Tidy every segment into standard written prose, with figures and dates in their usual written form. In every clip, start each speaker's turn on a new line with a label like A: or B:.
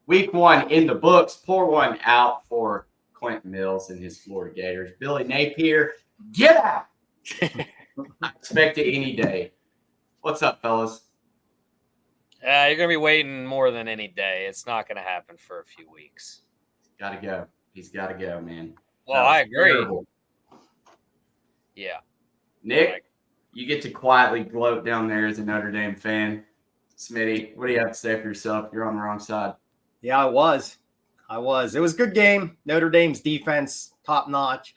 A: Week 1 in the books. Pour one out for Quentin Mills and his Florida Gators. Billy Napier, get out. I expect it any day. What's up, fellas?
B: You're going to be waiting more than any day. It's not going to happen for a few weeks.
A: Got to go. He's got to go, man.
B: Well, I agree.
A: Terrible.
B: Yeah.
A: Nick, you get to quietly gloat down there as a Notre Dame fan. Smitty, what do you have to say for yourself? You're on the wrong side.
C: Yeah, I was. It was a good game. Notre Dame's defense, top notch.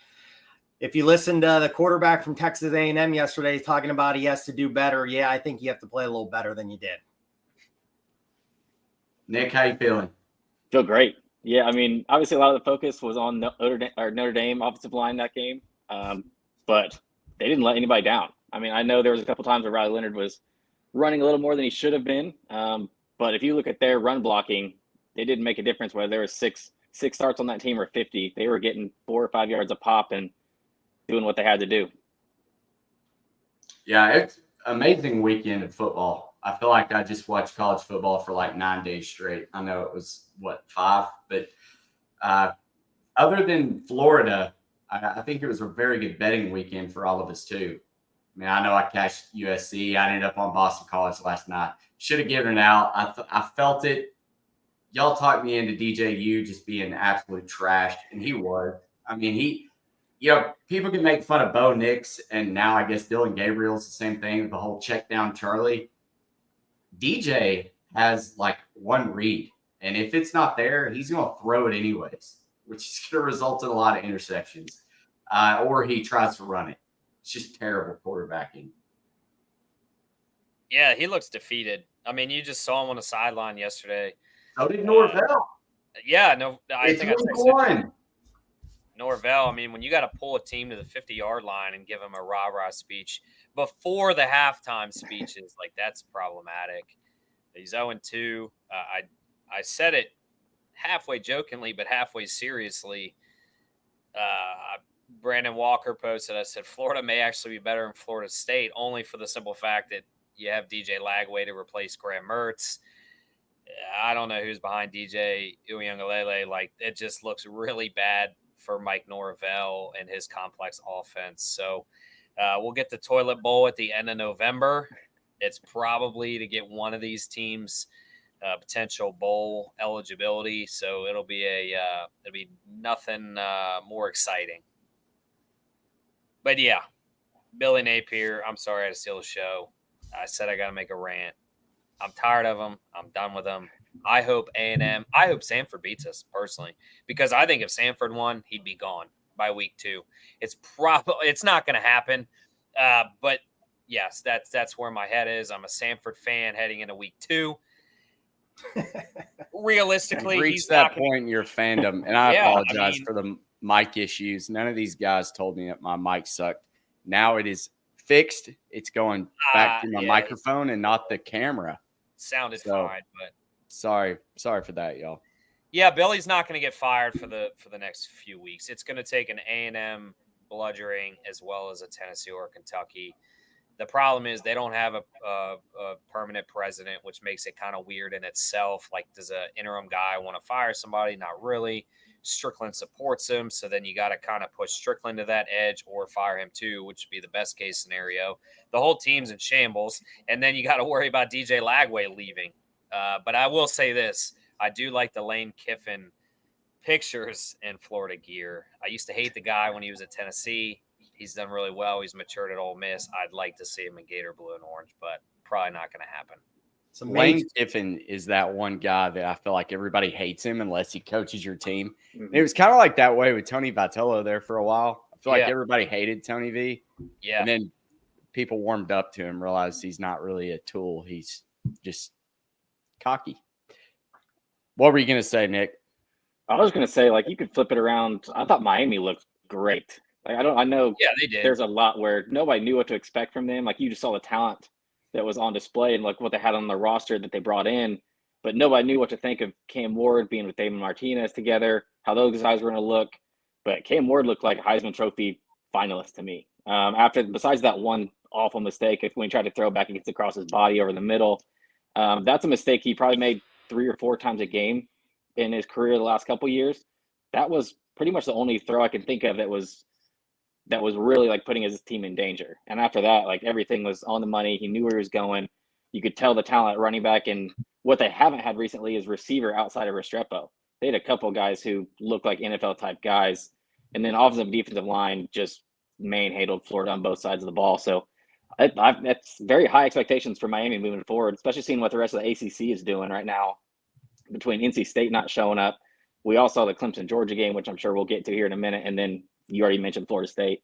C: If you listened to the quarterback from Texas A&M yesterday talking about he has to do better, yeah, I think you have to play a little better than you did.
A: Nick, how you feeling?
D: Feel great. Yeah, I mean, obviously a lot of the focus was on Notre Dame offensive line that game, but they didn't let anybody down. I mean, I know there was a couple times where Riley Leonard was running a little more than he should have been, but if you look at their run blocking, they didn't make a difference whether there was six starts on that team or 50. They were getting 4 or 5 yards a pop and doing what they had to do.
A: Yeah, it's amazing weekend of football. I feel like I just watched college football for like 9 days straight. I know it was, 5? But other than Florida, I think it was a very good betting weekend for all of us too. I mean, I know I cashed USC. I ended up on Boston College last night. Should have given it out. I felt it. Y'all talked me into DJU just being absolute trash, and he was. I mean, people can make fun of Bo Nix, and now I guess Dylan Gabriel's the same thing with the whole check down Charlie. DJ has like one read, and if it's not there, he's going to throw it anyways, which is going to result in a lot of interceptions, or he tries to run it. It's just terrible quarterbacking.
B: Yeah, he looks defeated. I mean, you just saw him on the sideline yesterday.
A: So did Norvell.
B: Yeah, no, I think
A: week 1.
B: Norvell, I mean, when you got to pull a team to the 50-yard line and give them a rah-rah speech before the halftime speeches, like that's problematic. He's 0-2. I said it halfway jokingly, but halfway seriously. Brandon Walker posted, I said, Florida may actually be better than Florida State, only for the simple fact that you have DJ Lagway to replace Graham Mertz. I don't know who's behind DJ Uiagalelei. Like, it just looks really bad for Mike Norvell and his complex offense. So we'll get the toilet bowl at the end of November. It's probably to get one of these teams potential bowl eligibility. So it'll be nothing more exciting. But yeah, Billy Napier, I'm sorry I had to steal the show. I said I got to make a rant. I'm tired of them. I'm done with them. I hope I hope Samford beats us personally, because I think if Samford won, he'd be gone by week 2. It's not going to happen. But yes, that's where my head is. I'm a Samford fan heading into week 2. Realistically,
E: you've reached that point in your fandom, and I apologize for the mic issues. None of these guys told me that my mic sucked. Now it is fixed. It's going back to my microphone and not the camera.
B: Sounded fine, but
E: sorry for that, y'all.
B: Yeah, Billy's not going to get fired for the next few weeks. It's going to take an A&M bludgeoning as well as a Tennessee or Kentucky. The problem is they don't have a permanent president, which makes it kind of weird in itself. Like, does an interim guy want to fire somebody? Not really. Strickland supports him, so then you got to kind of push Strickland to that edge or fire him too, which would be the best case scenario. The whole team's in shambles, and then you got to worry about DJ Lagway leaving. But I will say this. I do like the Lane Kiffin pictures in Florida gear. I used to hate the guy when he was at Tennessee. He's done really well. He's matured at Ole Miss. I'd like to see him in Gator blue and orange, but probably not going to happen.
E: Lane Kiffin is that one guy that I feel like everybody hates him unless he coaches your team. Mm-hmm. It was kind of like that way with Tony Vitello there for a while. I feel like everybody hated Tony V.
B: Yeah.
E: And then people warmed up to him, realized he's not really a tool. He's just cocky. What were you going to say, Nick?
D: I was going to say, like, you could flip it around. I thought Miami looked great. Like, I know
B: they did.
D: There's a lot where nobody knew what to expect from them. Like, you just saw the talent that was on display and like what they had on the roster that they brought in, but nobody knew what to think of Cam Ward being with Damon Martinez together, how those guys were going to look. But Cam Ward looked like a Heisman Trophy finalist to me. Besides that one awful mistake when he tried to throw back and gets across his body over the middle, that's a mistake he probably made 3 or 4 times a game in his career the last couple years. That was pretty much the only throw I can think of that was really like putting his team in danger. And after that, like everything was on the money. He knew where he was going. You could tell the talent at running back. And what they haven't had recently is receiver outside of Restrepo. They had a couple guys who looked like NFL type guys. And then offensive defensive line just manhandled Florida on both sides of the ball. So that's very high expectations for Miami moving forward, especially seeing what the rest of the ACC is doing right now between NC State not showing up. We all saw the Clemson Georgia game, which I'm sure we'll get to here in a minute. And then you already mentioned Florida State.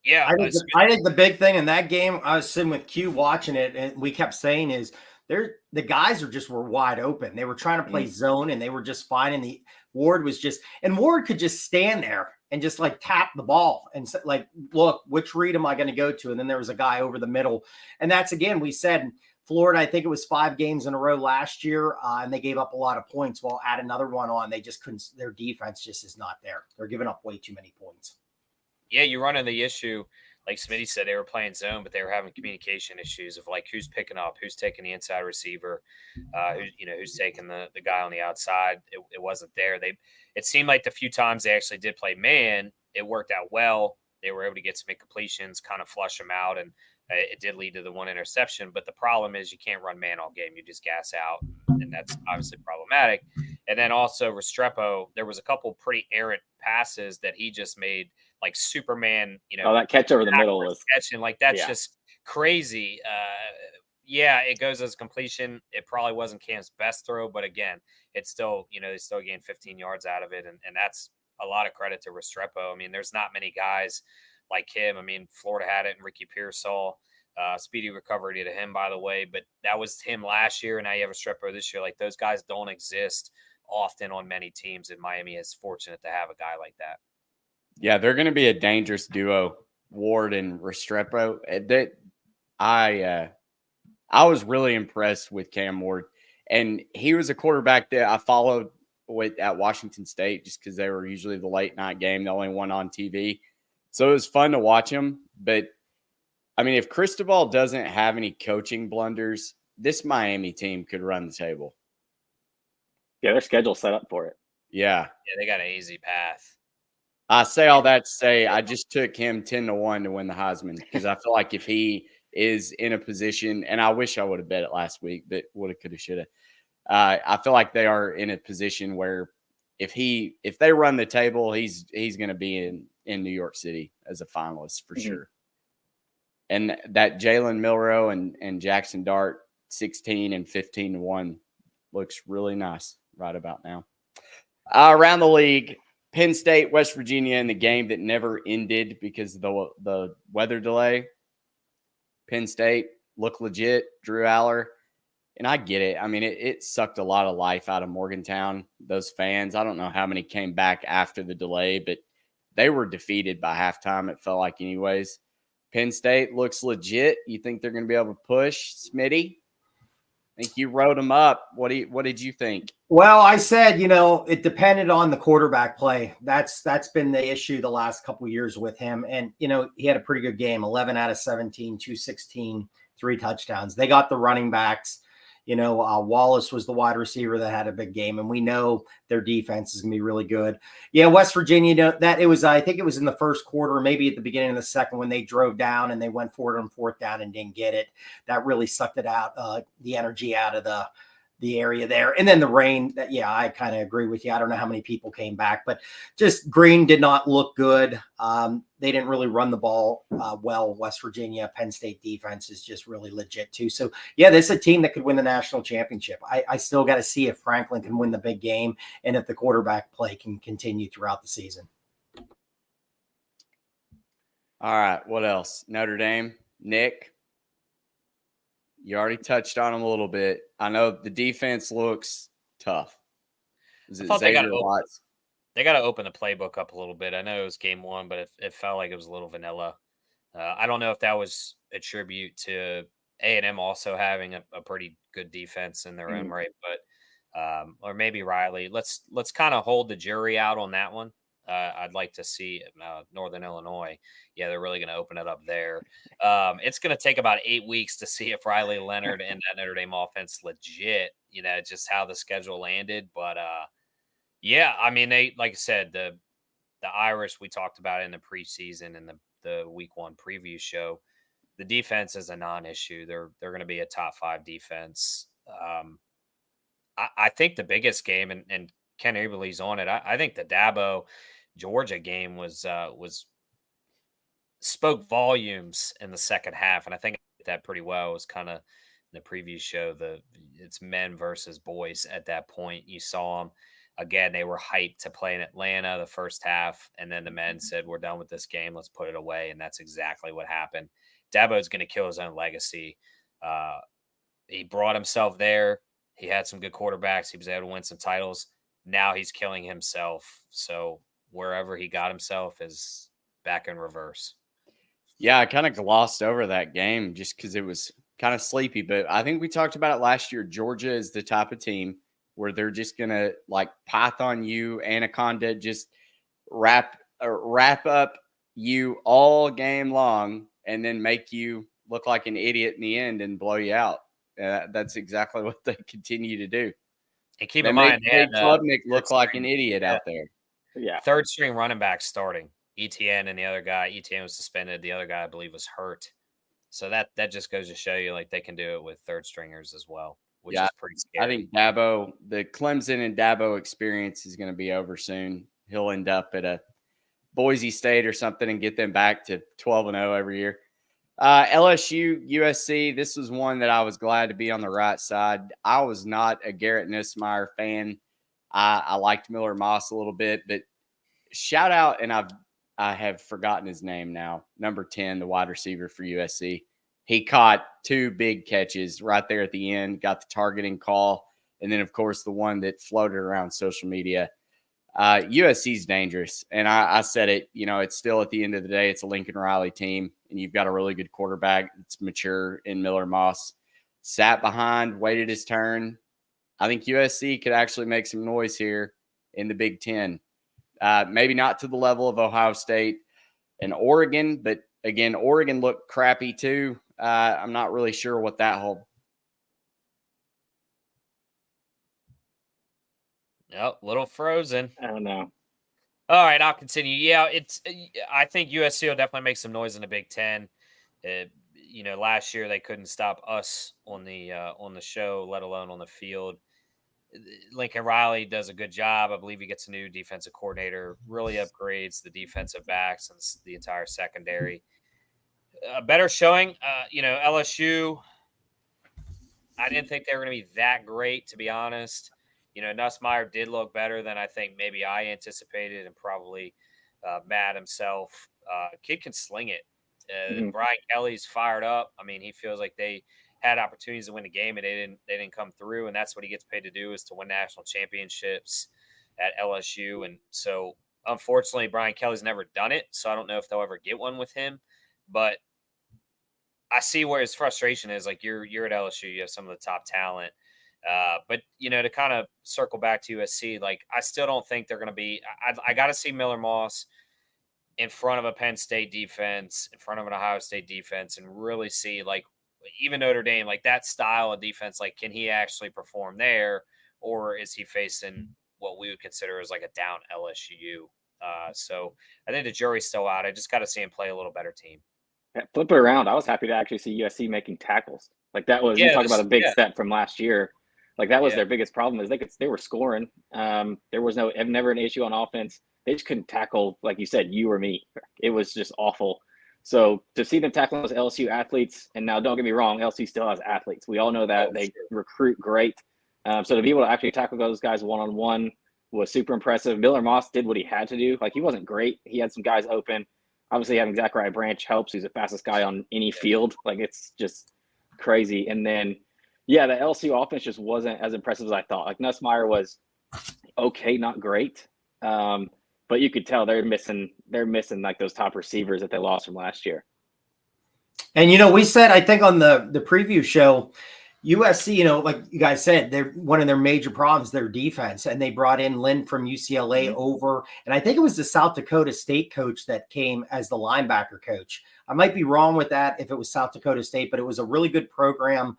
B: Yeah.
C: I think the big thing in that game, I was sitting with Q watching it, and we kept saying is the guys were wide open. They were trying to play zone, and they were just fine. And Ward could just stand there and just like tap the ball and like, look, which read am I going to go to? And then there was a guy over the middle. And that's, again, we said Florida, I think it was 5 games in a row last year, and they gave up a lot of points. Well, add another one on. They just couldn't, their defense just is not there. They're giving up way too many points.
B: Yeah, you run into the issue, like Smitty said, they were playing zone, but they were having communication issues of like who's picking up, who's taking the inside receiver, who's taking the guy on the outside. It wasn't there. It seemed like the few times they actually did play man, it worked out well. They were able to get some incompletions, kind of flush them out, and it did lead to the 1 interception. But the problem is you can't run man all game. You just gas out, and that's obviously problematic. And then also Restrepo, there was a couple pretty errant passes that he just made, like Superman,
D: that catch over the middle was
B: catching, like that's just crazy. It goes as completion. It probably wasn't Cam's best throw, but again, it's still, they still gained 15 yards out of it, and that's a lot of credit to Restrepo. I mean, there's not many guys like him. I mean, Florida had it, and Ricky Pearsall, speedy recovery to him, by the way, but that was him last year, and now you have Restrepo this year. Like, those guys don't exist often on many teams, and Miami is fortunate to have a guy like that.
E: Yeah, they're going to be a dangerous duo, Ward and Restrepo. I was really impressed with Cam Ward, and he was a quarterback that I followed at Washington State just because they were usually the late night game, the only one on TV. So it was fun to watch him. But I mean, if Cristobal doesn't have any coaching blunders, this Miami team could run the table.
D: Yeah, their schedule's set up for it.
E: Yeah.
B: Yeah, they got an easy path.
E: I say all that to say I just took him 10-1 to win the Heisman because I feel like if he is in a position, and I wish I would have bet it last week, but woulda, coulda, shoulda. I feel like they are in a position where if they run the table, he's going to be in New York City as a finalist for sure. And that Jalen Milroe and Jackson Dart 16 and 15-1 looks really nice right about now. Around the league, Penn State, West Virginia in the game that never ended because of the weather delay. Penn State looked legit, Drew Aller. And I get it. I mean, it sucked a lot of life out of Morgantown, those fans. I don't know how many came back after the delay, but they were defeated by halftime, it felt like anyways. Penn State looks legit. You think they're going to be able to push, Smitty? I think you wrote them up. What did you think?
C: Well, I said, it depended on the quarterback play. That's been the issue the last couple of years with him. And, he had a pretty good game, 11 out of 17, 216, 3 touchdowns. They got the running backs. Wallace was the wide receiver that had a big game, and we know their defense is going to be really good. Yeah, West Virginia, I think it was in the first quarter, maybe at the beginning of the second when they drove down and they went for it on 4th down and didn't get it. That really sucked it out, the energy out of the area there. And then the rain, I kind of agree with you. I don't know how many people came back, but just Green did not look good. They didn't really run the ball well. West Virginia, Penn State defense is just really legit too. So this is a team that could win the national championship. I still got to see if Franklin can win the big game and if the quarterback play can continue throughout the season.
E: All right. What else? Notre Dame, Nick. You already touched on them a little bit. I know the defense looks tough.
B: They got to open the playbook up a little bit. I know it was game 1, but it felt like it was a little vanilla. I don't know if that was a tribute to A&M also having a pretty good defense in their own right, but or maybe Riley. Let's kind of hold the jury out on that one. I'd like to see Northern Illinois. Yeah, they're really going to open it up there. It's going to take about 8 weeks to see if Riley Leonard and that Notre Dame offense legit, just how the schedule landed. But yeah, I mean, they, like I said, the Irish, we talked about it in the preseason and the week 1 preview show. The defense is a non-issue. They're going to be a top 5 defense. I think the biggest game, and Ken Eberle's on it. I think the Dabo Georgia game was spoke volumes in the second half, and I think I did that pretty well. It was kind of in the preview show. It's men versus boys at that point. You saw them again. They were hyped to play in Atlanta the first half, and then the men said, "We're done with this game. Let's put it away." And that's exactly what happened. Dabo's going to kill his own legacy. He brought himself there. He had some good quarterbacks. He was able to win some titles. Now he's killing himself. So wherever he got himself is back in reverse.
E: Yeah, I kind of glossed over that game just because it was kind of sleepy. But I think we talked about it last year. Georgia is the type of team where they're just going to like python you, anaconda, just wrap up you all game long and then make you look like an idiot in the end and blow you out. That's exactly what they continue to do.
B: And keep in mind,
E: Klubnik look like an idiot out there.
D: Yeah,
B: third string running back starting. ETN and the other guy. ETN was suspended. The other guy, I believe, was hurt. So that just goes to show you, like, they can do it with third stringers as well, which is pretty scary.
E: I think Dabo, the Clemson and Dabo experience is going to be over soon. He'll end up at a Boise State or something and get them back to 12-0 every year. LSU, USC, this was one that I was glad to be on the right side. I was not a Garrett Nussmeier fan. I liked Miller Moss a little bit, but shout out, and I have forgotten his name now, number 10, the wide receiver for USC. He caught 2 big catches right there at the end, got the targeting call, and then, of course, the one that floated around social media. USC's dangerous, and I said it, it's still at the end of the day, it's a Lincoln Riley team, and you've got a really good quarterback that's mature in Miller Moss. Sat behind, waited his turn. I think USC could actually make some noise here in the Big Ten. Maybe not to the level of Ohio State and Oregon, but again, Oregon looked crappy too. I'm not really sure what that whole.
B: Yep, little frozen.
D: I don't know.
B: All right, I'll continue. Yeah, I think USC will definitely make some noise in the Big Ten. Last year they couldn't stop us on the show, let alone on the field. Lincoln Riley does a good job. I believe he gets a new defensive coordinator, really upgrades the defensive backs and the entire secondary. A better showing. LSU, I didn't think they were going to be that great, to be honest. Nussmeier did look better than I think maybe I anticipated, and probably Matt himself. Kid can sling it. Brian Kelly's fired up. I mean, he feels like they had opportunities to win the game and they didn't come through, and that's what he gets paid to do, is to win national championships at LSU. And so, unfortunately, Brian Kelly's never done it, so I don't know if they'll ever get one with him. But I see where his frustration is. Like, you're at LSU, you have some of the top talent. But to kind of circle back to USC, like, I still don't think they're going to be. I got to see Miller Moss in front of a Penn State defense, in front of an Ohio State defense, and really see, like, even Notre Dame, like, that style of defense. Like, can he actually perform there, or is he facing what we would consider as like a down LSU? So I think the jury's still out. I just got to see him play a little better team.
D: Yeah, flip it around. I was happy to actually see USC making tackles. Like, that was, you talk about a big step from last year. Like, that was their biggest problem, is they were scoring. There was never an issue on offense. They just couldn't tackle, like you said, you or me. It was just awful. So to see them tackling those LSU athletes, and now don't get me wrong, LSU still has athletes. We all know that. They recruit great. So to be able to actually tackle those guys one-on-one was super impressive. Miller Moss did what he had to do. Like, he wasn't great. He had some guys open. Obviously, having Zachariah Branch helps. He's the fastest guy on any field. Like, it's just crazy. And then, the LSU offense just wasn't as impressive as I thought. Like, Nussmeier was okay, not great. But you could tell they're missing like those top receivers that they lost from last year.
C: And we said, I think on the preview show, USC, you know, like you guys said, they're one of their major problems, their defense, and they brought in Lynn from UCLA over, and I think it was the South Dakota State coach that came as the linebacker coach. I might be wrong with that if it was South Dakota State, but it was a really good program.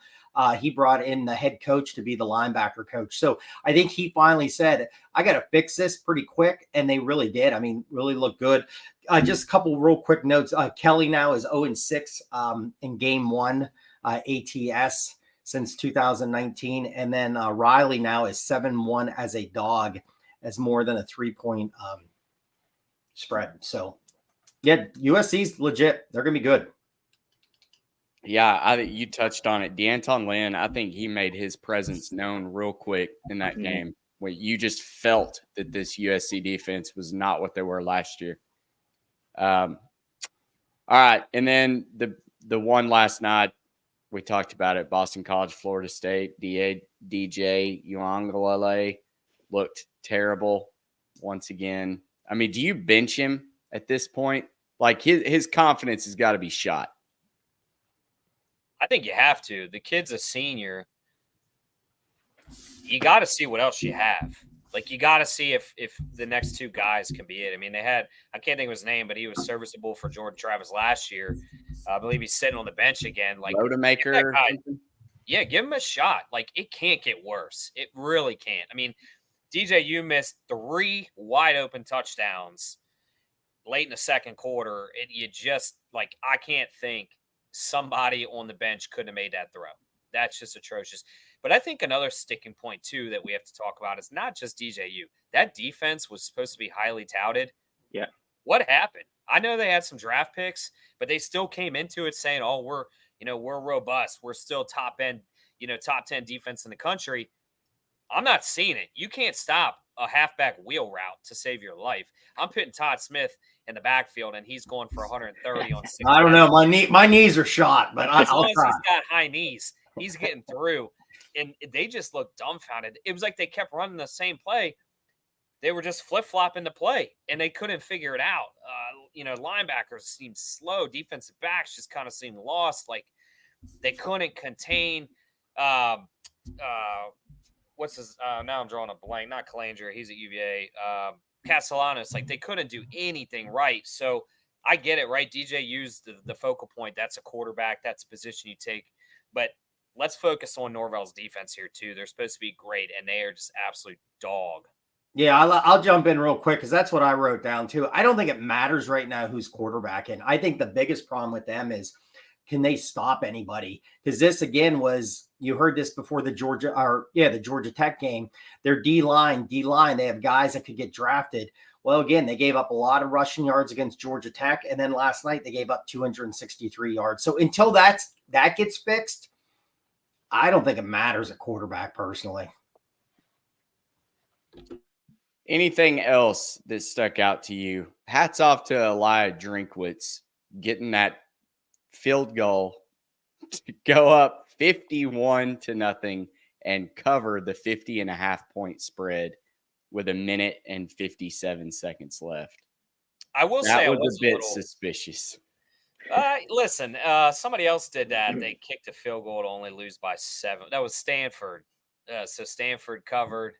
C: He brought in the head coach to be the linebacker coach. So I think he finally said, I got to fix this pretty quick. And they really did. I mean, really looked good. Just a couple real quick notes. Kelly now is 0-6 in game one ATS since 2019. And then Riley now is 7-1 as a dog, as more than a 3-point spread. So, yeah, USC's legit. They're going to be good.
E: Yeah, I think you touched on it. D'Anton Lynn, I think he made his presence known real quick in that game where you just felt that this USC defense was not what they were last year. All right. And then the one last night, we talked about it, Boston College, Florida State, DJ Uiagalelei looked terrible once again. I mean, do you bench him at this point? Like his confidence has got to be shot.
B: I think you have to. The kid's a senior. You got to see what else you have. Like, you got to see if the next two guys can be it. I mean, they had – I can't think of his name, but he was serviceable for Jordan Travis last year. I believe he's sitting on the bench again. Like,
E: Rodemaker.
B: Yeah, give him a shot. Like, it can't get worse. It really can't. I mean, DJU missed 3 wide-open touchdowns late in the second quarter. And you just – like, I can't think – somebody on the bench couldn't have made that throw. That's just atrocious. But I think another sticking point, too, that we have to talk about is not just DJU. That defense was supposed to be highly touted.
D: Yeah.
B: What happened? I know they had some draft picks, but they still came into it saying, oh, we're robust. We're still top 10 defense in the country. I'm not seeing it. You can't stop a halfback wheel route to save your life. I'm putting Todd Smith in the backfield, and he's going for 130 on 6.
C: I don't know. My knees are shot, but
B: as long as he's got high knees, he's getting through. And they just looked dumbfounded. It was like they kept running the same play. They were just flip-flopping the play, and they couldn't figure it out. Linebackers seemed slow. Defensive backs just kind of seemed lost. Like, they couldn't contain what's his now I'm drawing a blank. Not Calanger. He's at UVA. Castellanos. Like, they couldn't do anything right. So I get it, right? DJ used the focal point. That's a quarterback. That's a position you take. But let's focus on Norvell's defense here, too. They're supposed to be great, and they are just absolute dog.
C: Yeah, I'll jump in real quick because that's what I wrote down, too. I don't think it matters right now who's quarterbacking. I think the biggest problem with them is, can they stop anybody? Because this, again, was – you heard this before the Georgia Tech game. Their D-line, they have guys that could get drafted. Well, again, they gave up a lot of rushing yards against Georgia Tech, and then last night they gave up 263 yards. So until that gets fixed, I don't think it matters at quarterback personally.
E: Anything else that stuck out to you? Hats off to Elijah Drinkwitz getting that field goal to go up 51-0 and cover the 50.5-point spread with 1 minute and 57 seconds left.
B: I will say
E: that was a bit suspicious.
B: Listen, somebody else did that. They kicked a field goal to only lose by 7. That was Stanford. So Stanford covered.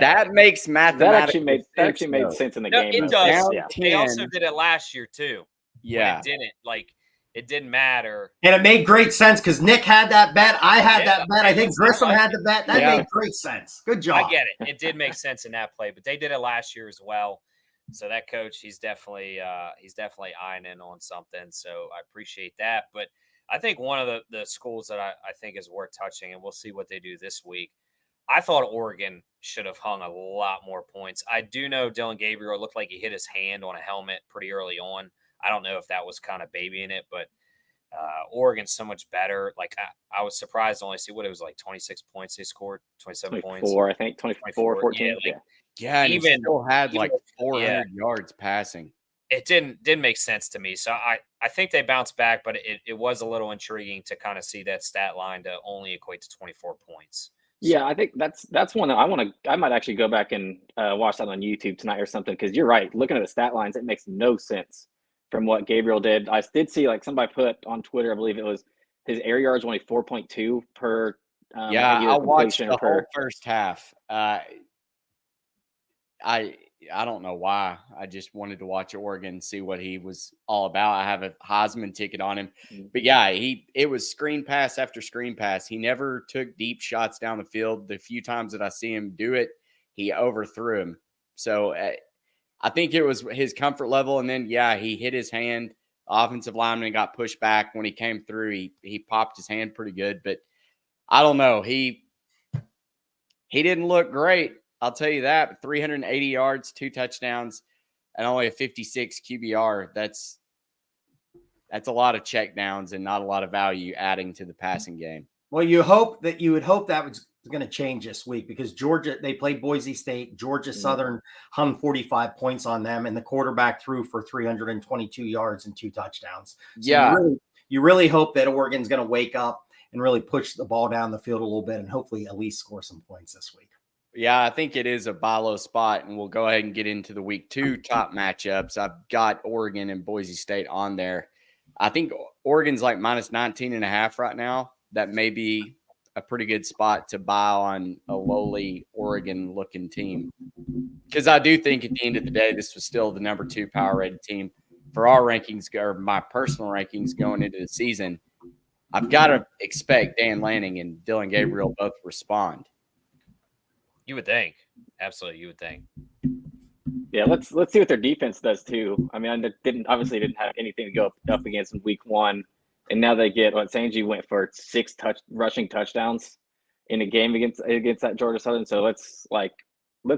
E: That makes mathematical sense.
D: That actually made sense in the game.
B: It does. Yeah. They also did it last year too.
E: Yeah,
B: it didn't matter.
C: And it made great sense because Nick had that bet. I had that bet. I think Grissom had the bet. That made great sense. Good job.
B: I get it. It did make sense in that play, but they did it last year as well. So that coach, he's definitely eyeing in on something. So I appreciate that. But I think one of the schools that I think is worth touching, and we'll see what they do this week. I thought Oregon should have hung a lot more points. I do know Dylan Gabriel looked like he hit his hand on a helmet pretty early on. I don't know if that was kind of babying it, but Oregon's so much better. Like, I was surprised to only see what it was like 26 points they scored, 27 points.
D: 24, I think, 24, 14.
E: Yeah, and he still had like 400 yards passing.
B: It didn't make sense to me. So I think they bounced back, but it was a little intriguing to kind of see that stat line to only equate to 24 points.
D: Yeah, I think that's one that I might actually go back and watch that on YouTube tonight or something, because you're right. Looking at the stat lines, it makes no sense from what Gabriel did. I did see like somebody put on Twitter, I believe it was his air yards only 4.2 per
E: I watched the whole first half. I don't know why. I just wanted to watch Oregon, see what he was all about. I have a Heisman ticket on him. But yeah, it was screen pass after screen pass. He never took deep shots down the field. The few times that I see him do it, he overthrew him. So I think it was his comfort level. And then, yeah, he hit his hand. Offensive lineman got pushed back. When he came through, he popped his hand pretty good. But I don't know. He didn't look great. I'll tell you that. 380 yards, 2 touchdowns, and only a 56 QBR. That's a lot of checkdowns and not a lot of value adding to the passing game.
C: Well, you would hope that was going to change this week because Georgia, they played Boise State. Georgia Southern hung 45 points on them, and the quarterback threw for 322 yards and 2 touchdowns. So
E: yeah.
C: You really hope that Oregon's going to wake up and really push the ball down the field a little bit and hopefully at least score some points this week.
E: Yeah, I think it is a buy low spot, and we'll go ahead and get into the week 2 top matchups. I've got Oregon and Boise State on there. I think Oregon's like minus 19.5 right now. That may be a pretty good spot to buy on a lowly Oregon-looking team. Because I do think at the end of the day, this was still the number 2 power-rated team. For our rankings, or my personal rankings going into the season, I've got to expect Dan Lanning and Dylan Gabriel both respond.
B: You would think. Absolutely, you would think.
D: Yeah, let's see what their defense does too. I mean, they didn't have anything to go up against in week 1, and now they get Sanji went for 6 rushing touchdowns in a game against that Georgia Southern. So let's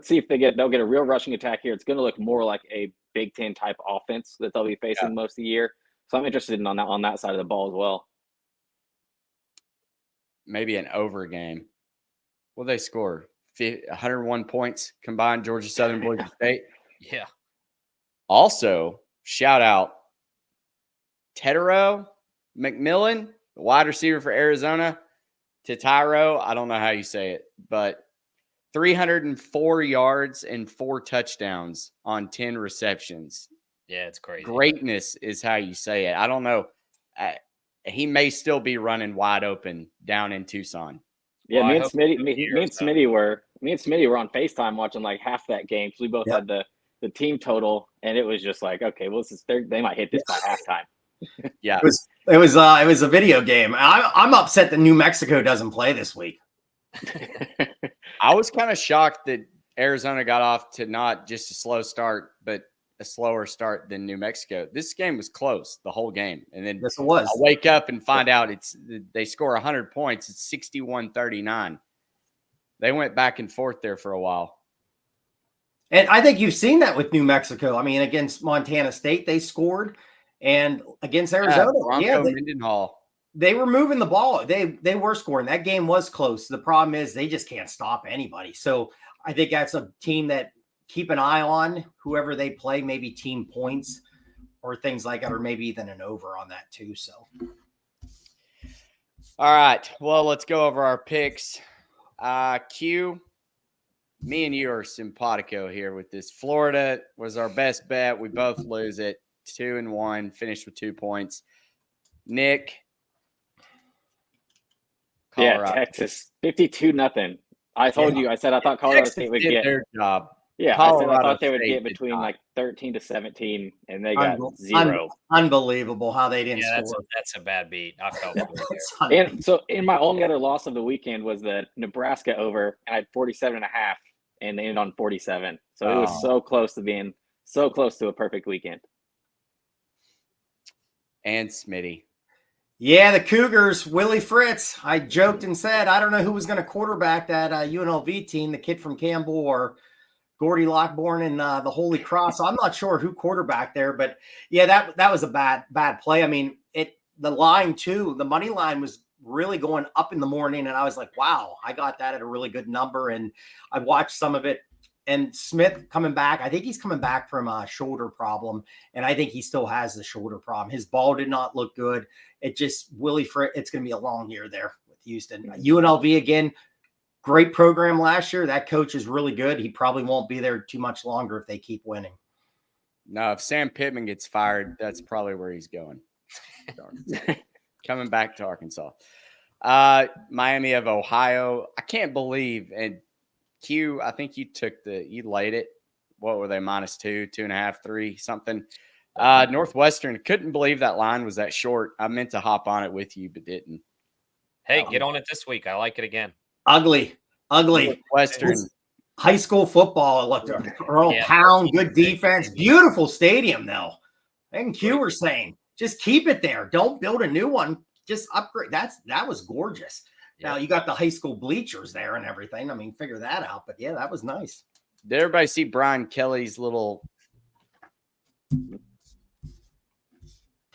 D: see if they'll get a real rushing attack here. It's going to look more like a Big Ten type offense that they'll be facing most of the year. So I'm interested in on that side of the ball as well.
E: Maybe an over game. Will they score? 101 points combined, Georgia Southern, Boise State.
B: Yeah.
E: Also, shout out Tetero McMillan, the wide receiver for Arizona. Tetiro, I don't know how you say it, but 304 yards and 4 touchdowns on 10 receptions.
B: Yeah, it's crazy.
E: Greatness is how you say it. I don't know. He may still be running wide open down in Tucson.
D: Yeah, me and Smitty were on FaceTime watching like half that game because we both had the team total, and it was just like, okay, well, they might hit this by halftime.
E: Yeah,
C: it was a video game. I'm upset that New Mexico doesn't play this week.
E: I was kind of shocked that Arizona got off to not just a slow start, but a slower start than New Mexico. This game was close the whole game. And then
C: yes, it was.
E: I wake up and find out they score 100 points. It's 61-39. They went back and forth there for a while.
C: And I think you've seen that with New Mexico. I mean, against Montana State, they scored. And against Arizona,
E: Mendenhall.
C: They were moving the ball. They were scoring. That game was close. The problem is they just can't stop anybody. So I think that's a team that keep an eye on whoever they play, maybe team points or things like that, or maybe even an over on that too. So,
E: all right. Well, let's go over our picks. Q, me and you are simpatico here with this. Florida was our best bet. We both lose it. 2-1, finished with 2 points. Nick.
D: Colorado. Yeah, Texas, 52-0. I told you. I said I thought Colorado State would get
E: their job.
D: Yeah, I thought they would get between like 13 to 17, and they got 0.
C: Unbelievable how they didn't score.
B: That's a bad beat. I felt
D: And so, in my only other loss of the weekend was the Nebraska over, and I had 47.5, and they ended on 47. So it was so close to being so close to a perfect weekend.
E: And Smitty.
C: Yeah, the Cougars, Willie Fritz. I joked and said, I don't know who was going to quarterback that UNLV team, the kid from Campbell or Gordy Lockbourne and the Holy Cross. So I'm not sure who quarterbacked there, but yeah, that was a bad play. I mean, the line too, the money line was really going up in the morning, and I was like, wow, I got that at a really good number. And I watched some of it. And Smith coming back, I think he's coming back from a shoulder problem, and I think he still has the shoulder problem. His ball did not look good. It just Willie Fritz. It's going to be a long year there with Houston. UNLV again. Great program last year. That coach is really good. He probably won't be there too much longer if they keep winning.
E: No, if Sam Pittman gets fired, that's probably where he's going. Coming back to Arkansas. Miami of Ohio. I can't believe, and Q, I think you laid it. What were they? -2, 2.5, 3, something. Northwestern, couldn't believe that line was that short. I meant to hop on it with you, but didn't.
B: Hey, get on it this week. I like it again.
C: Ugly.
E: Northwestern.
C: High school football. Look, Earl Pound, good defense. Beautiful stadium, though. And Q were saying, just keep it there. Don't build a new one. Just upgrade. That was gorgeous. Now you got the high school bleachers there and everything. I mean, figure that out. But yeah, that was nice.
E: Did everybody see Brian Kelly's little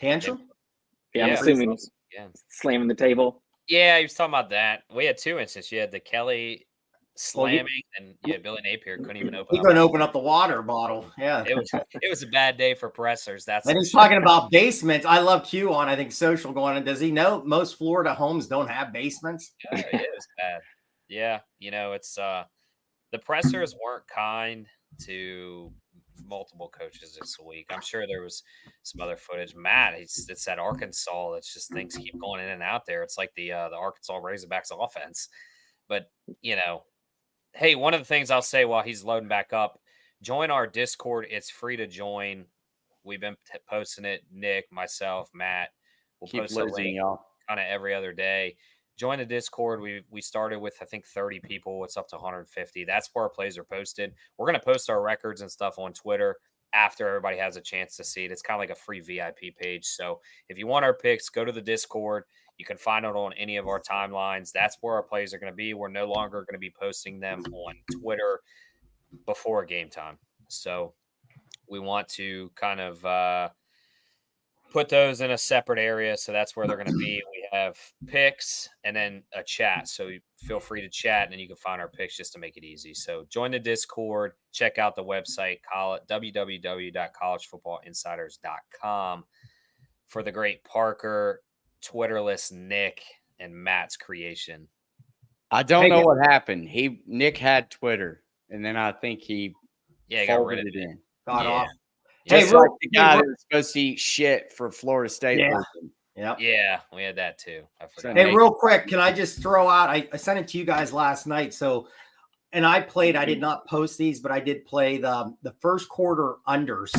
C: tantrum?
D: Yeah, I'm assuming slamming the table.
B: Yeah, he was talking about that. We had two instances. You had the Kelly slamming, and Billy Napier couldn't even open.
C: He couldn't open up the water bottle. Yeah,
B: it was a bad day for pressers.
C: Then he's talking about basements. I love Q on, I think, social going. And does he know most Florida homes don't have basements?
B: Yeah, it was bad. Yeah, it's the pressers weren't kind to multiple coaches this week. I'm sure there was some other footage. Matt, it's at Arkansas. That's just things keep going in and out there. It's like the Arkansas Razorbacks offense. But hey, one of the things I'll say while he's loading back up, join our Discord. It's free to join. We've been posting it. Nick, myself, Matt. We'll post a link kind of every other day. Join the Discord. We started with, I think, 30 people. It's up to 150. That's where our plays are posted. We're going to post our records and stuff on Twitter after everybody has a chance to see it. It's kind of like a free VIP page. So if you want our picks, go to the Discord. You can find it on any of our timelines. That's where our plays are going to be. We're no longer going to be posting them on Twitter before game time. So we want to kind of put those in a separate area. So that's where they're going to be. We have picks and then a chat. So feel free to chat and then you can find our picks just to make it easy. So join the Discord, check out the website, www.collegefootballinsiders.com for the great Parker, Twitterless Nick, and Matt's creation.
E: I don't know what happened. Nick had Twitter, and then I think he
B: got rid of it.
C: Got off.
E: Just like the guy that was supposed to eat shit for Florida State.
B: Yeah, we had that too. I forgot.
C: Hey, real quick, can I just throw out? I sent it to you guys last night. So, and I did not post these, but I did play the first quarter unders.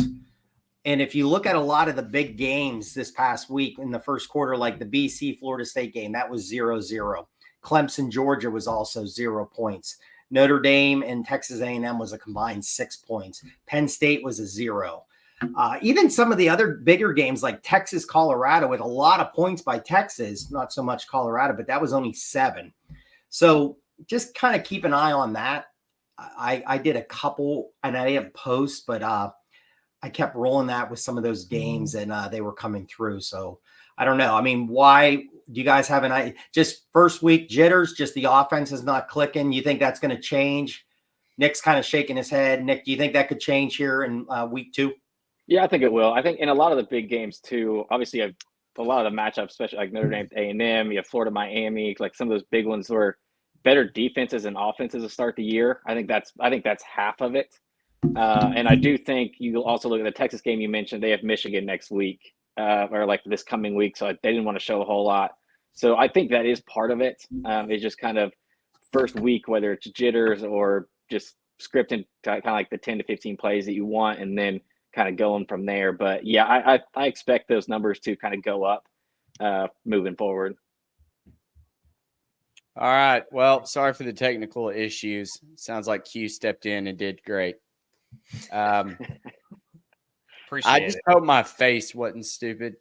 C: And if you look at a lot of the big games this past week in the first quarter, like the BC Florida State game, that was 0-0. Clemson, Georgia was also 0 points. Notre Dame and Texas A&M was a combined 6 points. Penn State was a 0. Even some of the other bigger games like Texas, Colorado, with a lot of points by Texas, not so much Colorado, but that was only 7. So just kind of keep an eye on that. I did a couple, and I didn't post, but I kept rolling that with some of those games, and they were coming through. So I don't know. I mean, why do you guys have an idea? Just first week jitters, just the offense is not clicking. You think that's going to change? Nick's kind of shaking his head. Nick, do you think that could change here in week 2?
D: Yeah, I think it will. I think in a lot of the big games too, obviously you have a lot of the matchups, especially like Notre Dame, A&M, you have Florida, Miami, like some of those big ones were better defenses and offenses to start the year. I think that's half of it. And I do think you also look at the Texas game you mentioned, they have Michigan next week or like this coming week. So they didn't want to show a whole lot. So I think that is part of it. It's just kind of first week, whether it's jitters or just scripting kind of like the 10 to 15 plays that you want, and then kind of going from there. But yeah, I expect those numbers to kind of go up moving forward.
E: All right. Well, sorry for the technical issues. Sounds like Q stepped in and did great. I just hope my face wasn't stupid.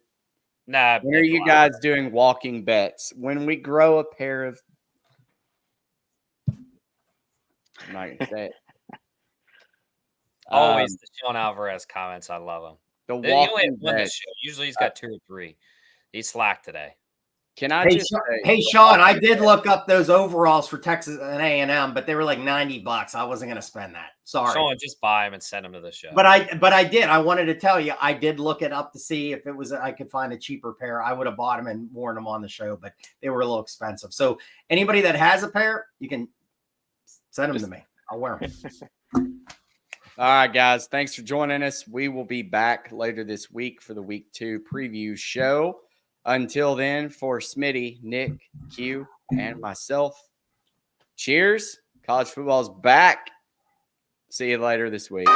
B: Nah.
E: When are you guys doing walking bets? When we grow a pair of, I'm not gonna say it.
B: Always the Sean Alvarez comments. I love him. He only had one this show. Usually he's got 2 or 3. He's slack today.
C: Can I hey Sean, I did look up those overalls for Texas and A&M, but they were like $90. I wasn't going to spend that. Sorry.
B: Sean, just buy them and send them to the show.
C: But I did. I wanted to tell you, I did look it up to see if it was I could find a cheaper pair. I would have bought them and worn them on the show, but they were a little expensive. So anybody that has a pair, you can send them to me. I'll wear them.
E: All right, guys. Thanks for joining us. We will be back later this week for the week 2 preview show. Until then, for Smitty, Nick, Q, and myself, cheers. College football's back. See you later this week.